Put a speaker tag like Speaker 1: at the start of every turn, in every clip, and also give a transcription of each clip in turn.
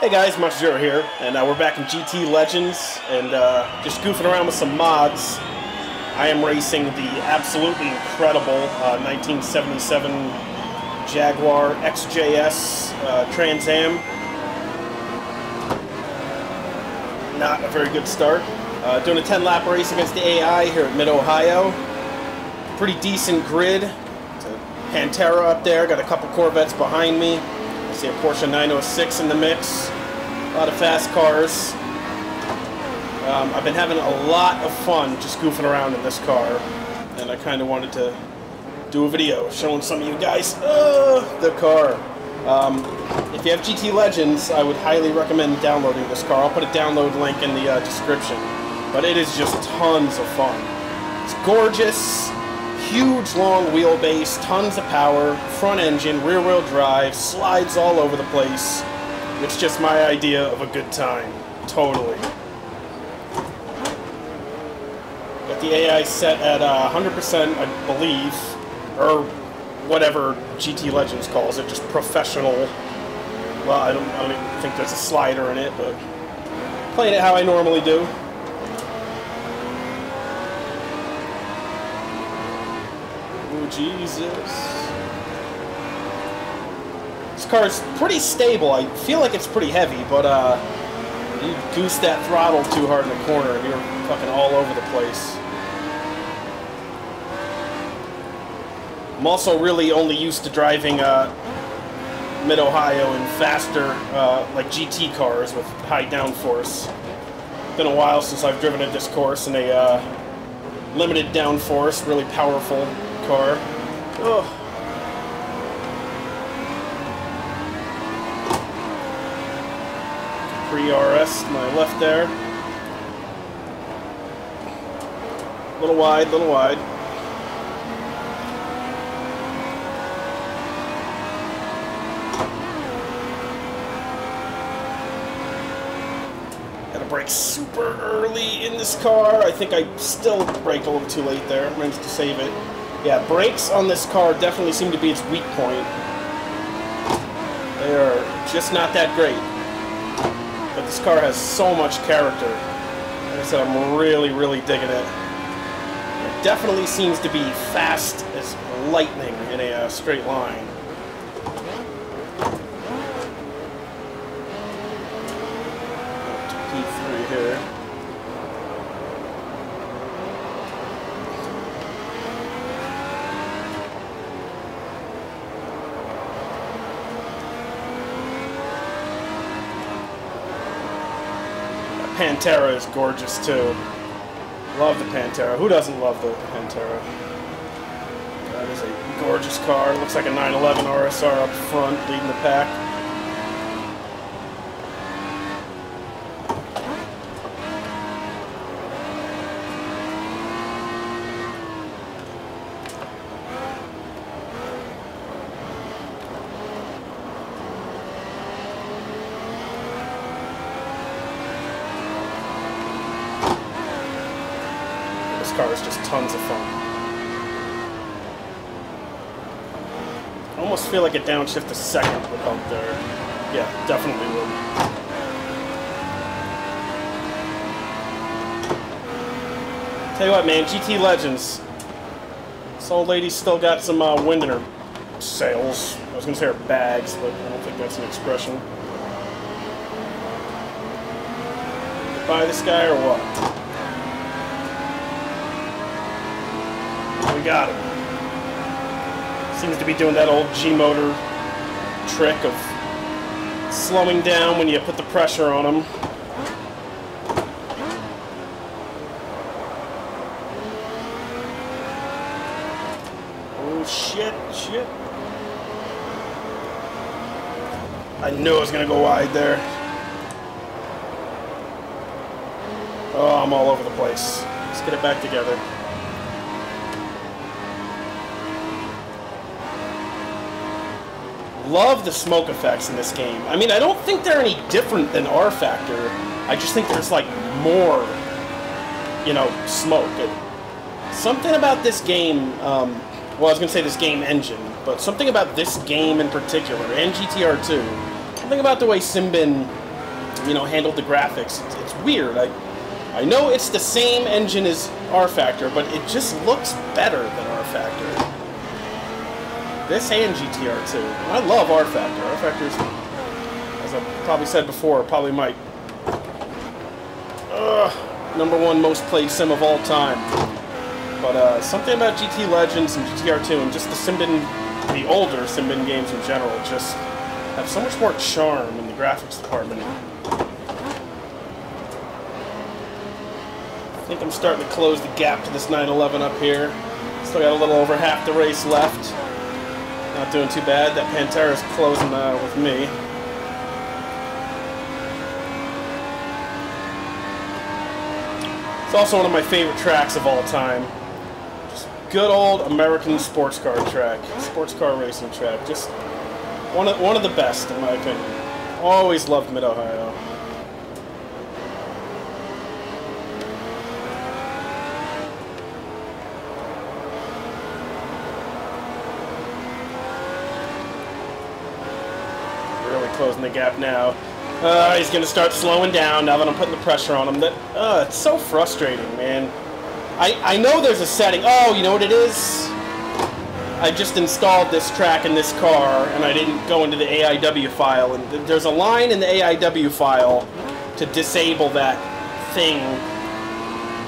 Speaker 1: Hey guys, Much Zero here, and we're back in GT Legends, and just goofing around with some mods. I am racing the absolutely incredible 1977 Jaguar XJ-S Trans Am. Not a very good start. Doing a 10-lap race against the AI here at Mid-Ohio. Pretty decent grid. It's a Pantera up there, got a couple Corvettes behind me. I see a Porsche 906 in the mix. A lot of fast cars. I've been having a lot of fun just goofing around in this car, and I kind of wanted to do a video showing some of you guys the car. If you have GT Legends, I would highly recommend downloading this car. I'll put a download link in the description. But it is just tons of fun. It's gorgeous. Huge long wheelbase, tons of power, front engine, rear wheel drive, slides all over the place. It's just my idea of a good time. Totally. Got the AI set at 100%, I believe, or whatever GT Legends calls it, just professional. Well, I don't even think there's a slider in it, but playing it how I normally do. Jesus. This car's pretty stable. I feel like it's pretty heavy, but you goose that throttle too hard in the corner and you're fucking all over the place. I'm also really only used to driving Mid-Ohio and faster like GT cars with high downforce. Been a while since I've driven at this course in a limited downforce, really powerful car. Oh. Pre-RS to my left there. Little wide, little wide. Gotta brake super early in this car. I think I still braked a little too late there. Managed to save it. Yeah, brakes on this car definitely seem to be its weak point. They are just not that great. But this car has so much character. Like I said, I'm really, really digging it. It definitely seems to be fast as lightning in a straight line. Up to P3 here. Pantera is gorgeous too. Love the Pantera. Who doesn't love the Pantera? That is a gorgeous car. Looks like a 911 RSR up front, leading the pack. This car is just tons of fun. I almost feel like a downshift a second would help there. Yeah, definitely would. Tell you what, man, GT Legends. This old lady's still got some wind in her sails. I was going to say her bags, but I don't think that's an expression. Buy this guy or what? We got him. Seems to be doing that old G-motor trick of slowing down when you put the pressure on him. Oh shit, shit. I knew I was gonna go wide there. Oh, I'm all over the place. Let's get it back together. Love the smoke effects in this game. I mean, I don't think they're any different than R Factor. I just think there's like more, you know, smoke. Something about this game, well, I was going to say this game engine, but something about this game in particular, and GTR 2, something about the way Simbin you know, handled the graphics. It's weird. I know it's the same engine as R Factor, but it just looks better than R Factor. This and GTR2. I love R Factor. R Factor's, as I've probably said before, probably my #1 most played sim of all time. But something about GT Legends and GTR2 and just the older Simbin games in general just have so much more charm in the graphics department. I think I'm starting to close the gap to this 911 up here. Still got a little over half the race left. Not doing too bad. That Pantera's closing with me. It's also one of my favorite tracks of all time. Just good old American sports car track, sports car racing track. Just one of the best in my opinion. Always loved Mid-Ohio. Really closing the gap now. He's going to start slowing down now that I'm putting the pressure on him. It's so frustrating, man. I know there's a setting. Oh, you know what it is? I just installed this track in this car, and I didn't go into the AIW file. And there's a line in the AIW file to disable that thing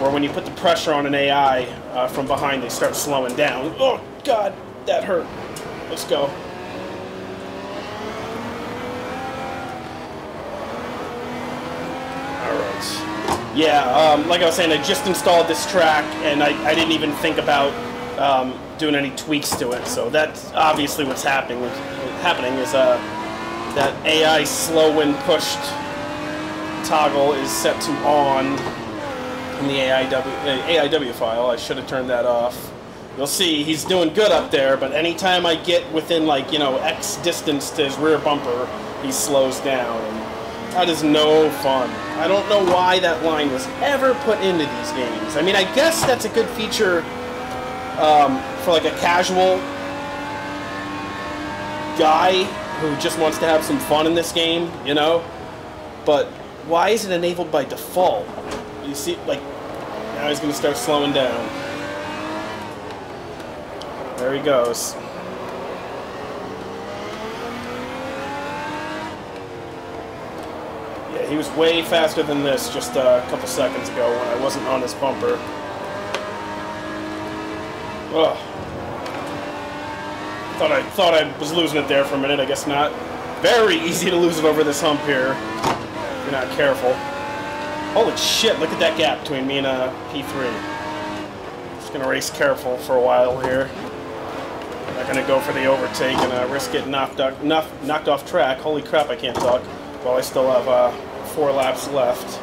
Speaker 1: where when you put the pressure on an AI from behind, they start slowing down. Oh, God, that hurt. Let's go. Yeah, like I was saying, I just installed this track, and I didn't even think about doing any tweaks to it. So that's obviously what's happening. Is that AI slow when pushed toggle is set to on in the AIW file. I should have turned that off. You'll see he's doing good up there, but anytime I get within, like, you know, X distance to his rear bumper, he slows down. And that is no fun. I don't know why that line was ever put into these games. I mean, I guess that's a good feature for like a casual guy who just wants to have some fun in this game, you know? But why is it enabled by default? You see, like, now he's going to start slowing down. There he goes. Yeah, he was way faster than this just a couple seconds ago when I wasn't on his bumper. Ugh. Thought I was losing it there for a minute. I guess not. Very easy to lose it over this hump here if you're not careful. Holy shit, look at that gap between me and P3. Just gonna race careful for a while here. Not gonna go for the overtake and risk getting knocked off track. Holy crap, I can't talk. Well, I still have 4 laps left.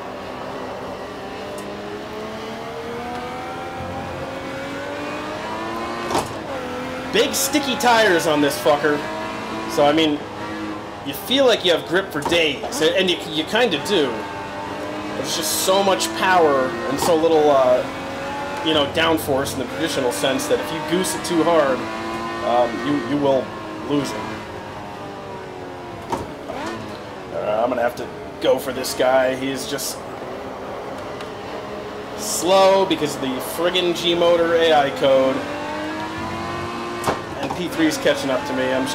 Speaker 1: Big sticky tires on this fucker. So, I mean, you feel like you have grip for days, and you kind of do. But it's just so much power and so little, you know, downforce in the traditional sense that if you goose it too hard, you will lose it. I'm gonna have to go for this guy. He's just slow because of the friggin' G-Motor AI code. And P3's catching up to me. I'll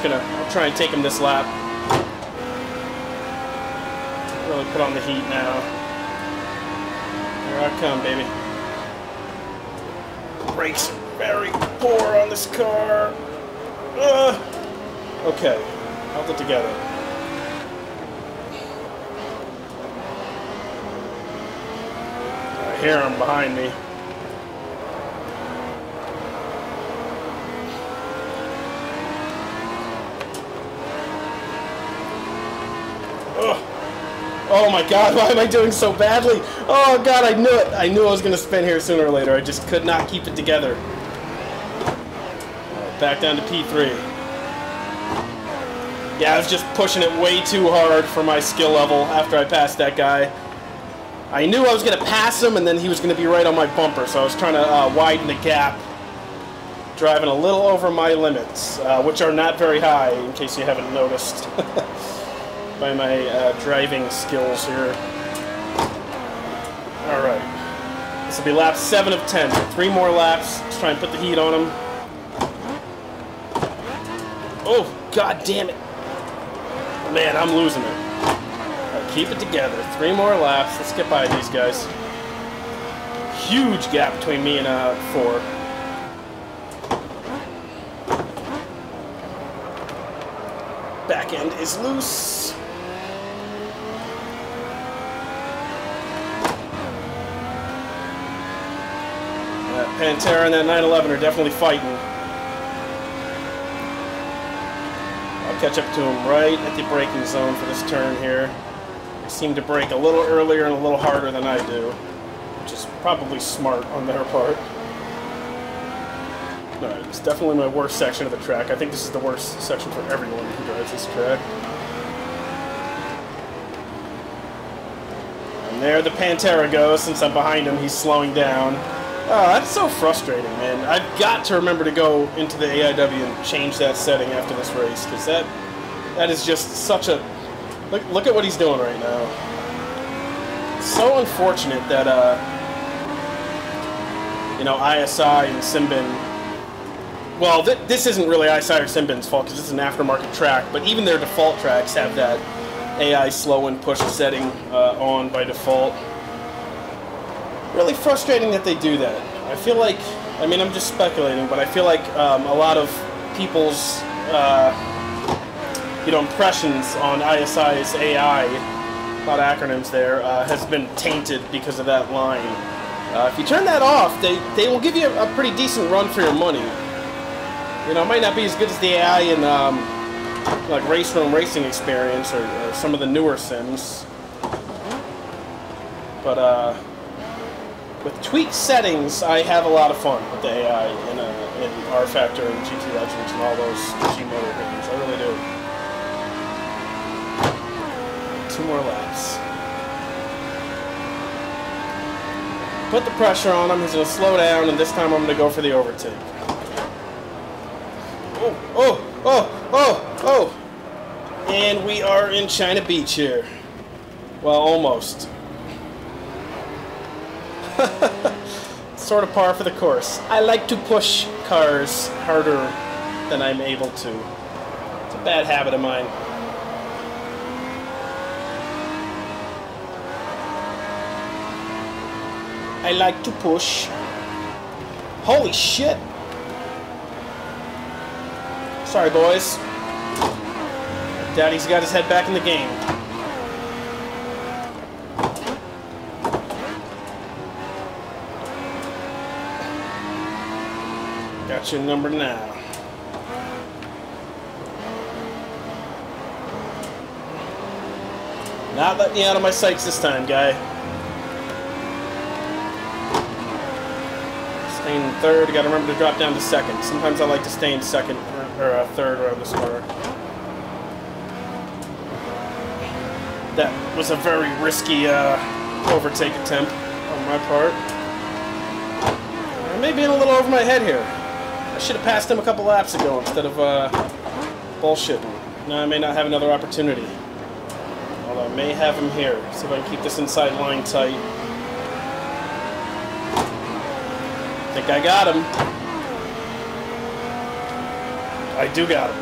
Speaker 1: try and take him this lap. Really put on the heat now. Here I come, baby. Brakes are very poor on this car. Okay, held it together. I hear him behind me. Oh my god, why am I doing so badly? Oh god, I knew it. I knew I was going to spin here sooner or later. I just could not keep it together. Back down to P3. Yeah, I was just pushing it way too hard for my skill level after I passed that guy. I knew I was going to pass him and then he was going to be right on my bumper, so I was trying to widen the gap. Driving a little over my limits, which are not very high, in case you haven't noticed. by my driving skills here. Alright. This will be lap 7 of 10. 3 more laps. Let's try and put the heat on him. Oh, god damn it. Man, I'm losing it. Right, keep it together. 3 more laps. Let's get by these guys. Huge gap between me and 4. Back end is loose. That Pantera and that 911 are definitely fighting. I'll catch up to them right at the braking zone for this turn here. They seem to brake a little earlier and a little harder than I do, which is probably smart on their part. Alright, it's definitely my worst section of the track. I think this is the worst section for everyone who drives this track. And there the Pantera goes. Since I'm behind him, he's slowing down. Oh, that's so frustrating, man. I've got to remember to go into the AIW and change that setting after this race, because that is just such a... Look at what he's doing right now. It's so unfortunate that, you know, ISI and Simbin... Well, this isn't really ISI or Simbin's fault, because this is an aftermarket track, but even their default tracks have that AI slow and push setting on by default. Really frustrating that they do that. I feel like, I mean, I'm just speculating, but I feel like a lot of people's, you know, impressions on ISI's AI, a lot of acronyms there, has been tainted because of that line. If you turn that off, they will give you a pretty decent run for your money. You know, it might not be as good as the AI in, like, Race Room Racing Experience or some of the newer sims. But, with tweaked settings, I have a lot of fun with the AI in R Factor and GT Legends and all those G-Motor games. I really do. 2 more laps. Put the pressure on him. He's going to slow down, and this time I'm going to go for the overtake. Oh! And we are in China Beach here. Well, almost. Sort of par for the course. I like to push cars harder than I'm able to. It's a bad habit of mine. I like to push. Holy shit! Sorry, boys. Daddy's got his head back in the game. Got your number now. Not letting you out of my sights this time, guy. Staying in third. Gotta remember to drop down to second. Sometimes I like to stay in second or third around this corner. That was a very risky overtake attempt on my part. I may be in a little over my head here. I should have passed him a couple laps ago instead of bullshitting. Now I may not have another opportunity. Although I may have him here. See if I can keep this inside line tight. I think I got him. I do got him.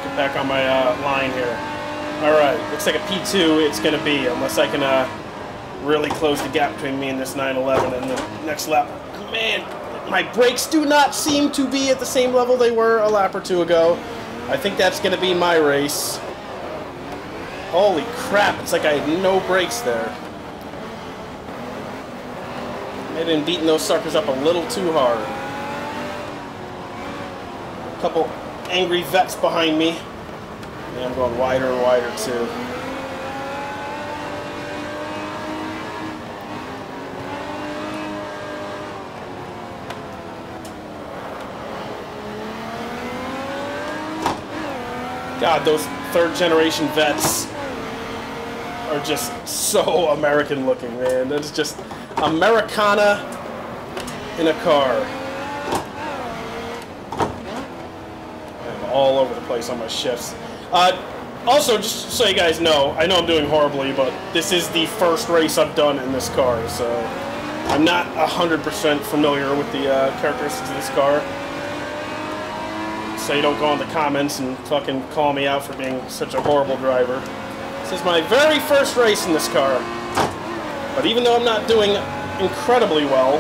Speaker 1: Get back on my line here. Alright, looks like a P2 it's going to be, unless I can really close the gap between me and this 911 and the next lap. Man, my brakes do not seem to be at the same level they were a lap or 2 ago. I think that's going to be my race. Holy crap, it's like I had no brakes there. Maybe I'm beating those suckers up a little too hard. A couple angry vets behind me. And I'm going wider and wider too. God, those third-generation vets are just so American looking, man. That is just Americana in a car. I'm all over the place on my shifts. Also, just so you guys know, I know I'm doing horribly, but this is the first race I've done in this car, so I'm not 100% familiar with the characteristics of this car. So you don't go in the comments and fucking call me out for being such a horrible driver. This is my very first race in this car. But even though I'm not doing incredibly well,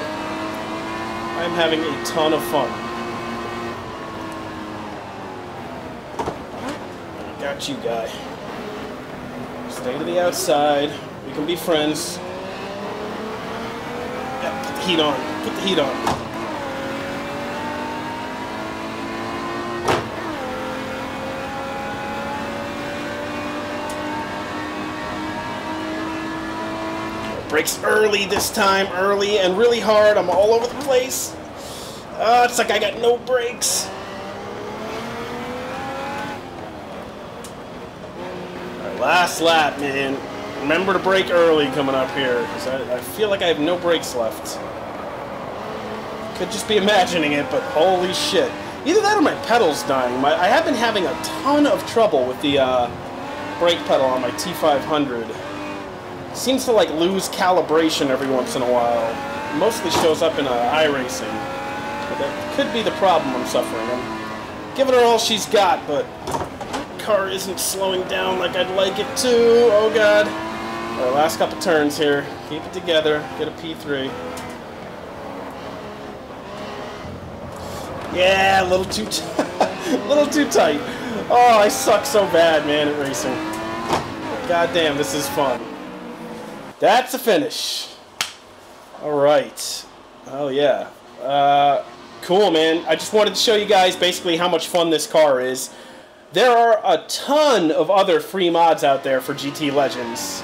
Speaker 1: I'm having a ton of fun. Got you, guy. Stay to the outside. We can be friends. Yeah, put the heat on. Put the heat on. Brakes early this time. Early and really hard. I'm all over the place. It's like I got no brakes. Last lap, man. Remember to brake early coming up here, because I feel like I have no brakes left. Could just be imagining it, but holy shit. Either that or my pedal's dying. I have been having a ton of trouble with the brake pedal on my T500. Seems to like lose calibration every once in a while. Mostly shows up in iRacing. But that could be the problem I'm suffering. I'm giving her all she's got, but car isn't slowing down like I'd like it to. Oh god. All right, last couple turns here. Keep it together. Get a P3. Yeah, a little too little too tight. Oh, I suck so bad, man, at racing. God damn, this is fun. That's a finish. All right. Oh yeah. Cool, man. I just wanted to show you guys basically how much fun this car is. There are a ton of other free mods out there for GT Legends,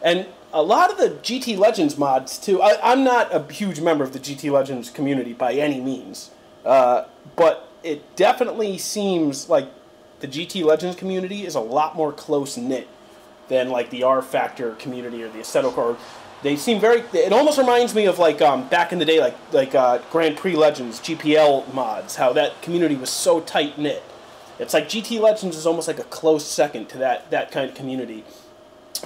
Speaker 1: and a lot of the GT Legends mods too. I'm not a huge member of the GT Legends community by any means, but it definitely seems like the GT Legends community is a lot more close-knit than like the R-Factor community or the Assetto Car. They seem very. It almost reminds me of like back in the day, like Grand Prix Legends, GPL mods. How that community was so tight-knit. It's like GT Legends is almost like a close second to that kind of community.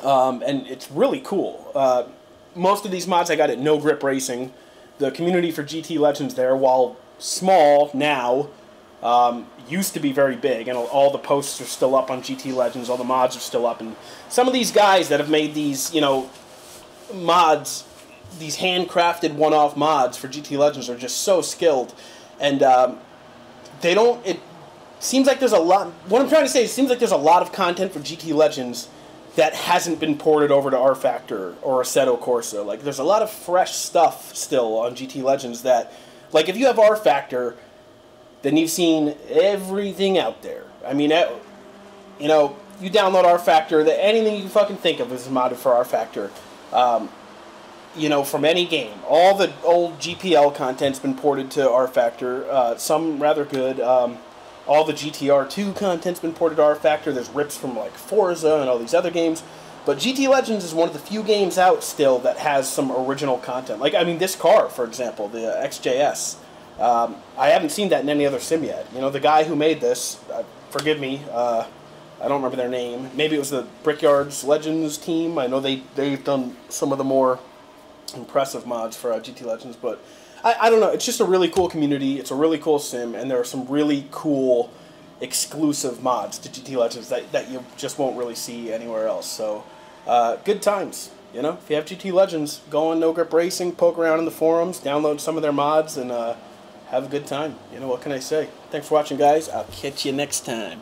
Speaker 1: And it's really cool. Most of these mods I got at No Grip Racing. The community for GT Legends there, while small now, used to be very big. And all the posts are still up on GT Legends. All the mods are still up. And some of these guys that have made these, you know, mods, these handcrafted one-off mods for GT Legends are just so skilled. And they don't... It seems like there's a lot... What I'm trying to say is it seems like there's a lot of content for GT Legends that hasn't been ported over to R-Factor or Assetto Corsa. Like, there's a lot of fresh stuff still on GT Legends that... Like, if you have R-Factor, then you've seen everything out there. I mean, you know, you download R-Factor, anything you can fucking think of is modded for R-Factor. You know, from any game. All the old GPL content's been ported to R-Factor. Some rather good. All the GTR2 content's been ported to R-Factor. There's rips from like Forza and all these other games. But GT Legends is one of the few games out still that has some original content. Like, I mean, this car, for example, the XJ-S. I haven't seen that in any other sim yet. You know, the guy who made this, forgive me, I don't remember their name. Maybe it was the Brickyards Legends team. I know they've done some of the more impressive mods for GT Legends, but I don't know. It's just a really cool community. It's a really cool sim, and there are some really cool exclusive mods to GT Legends that you just won't really see anywhere else. So, good times. You know, if you have GT Legends, go on No Grip Racing, poke around in the forums, download some of their mods, and have a good time. You know, what can I say? Thanks for watching, guys. I'll catch you next time.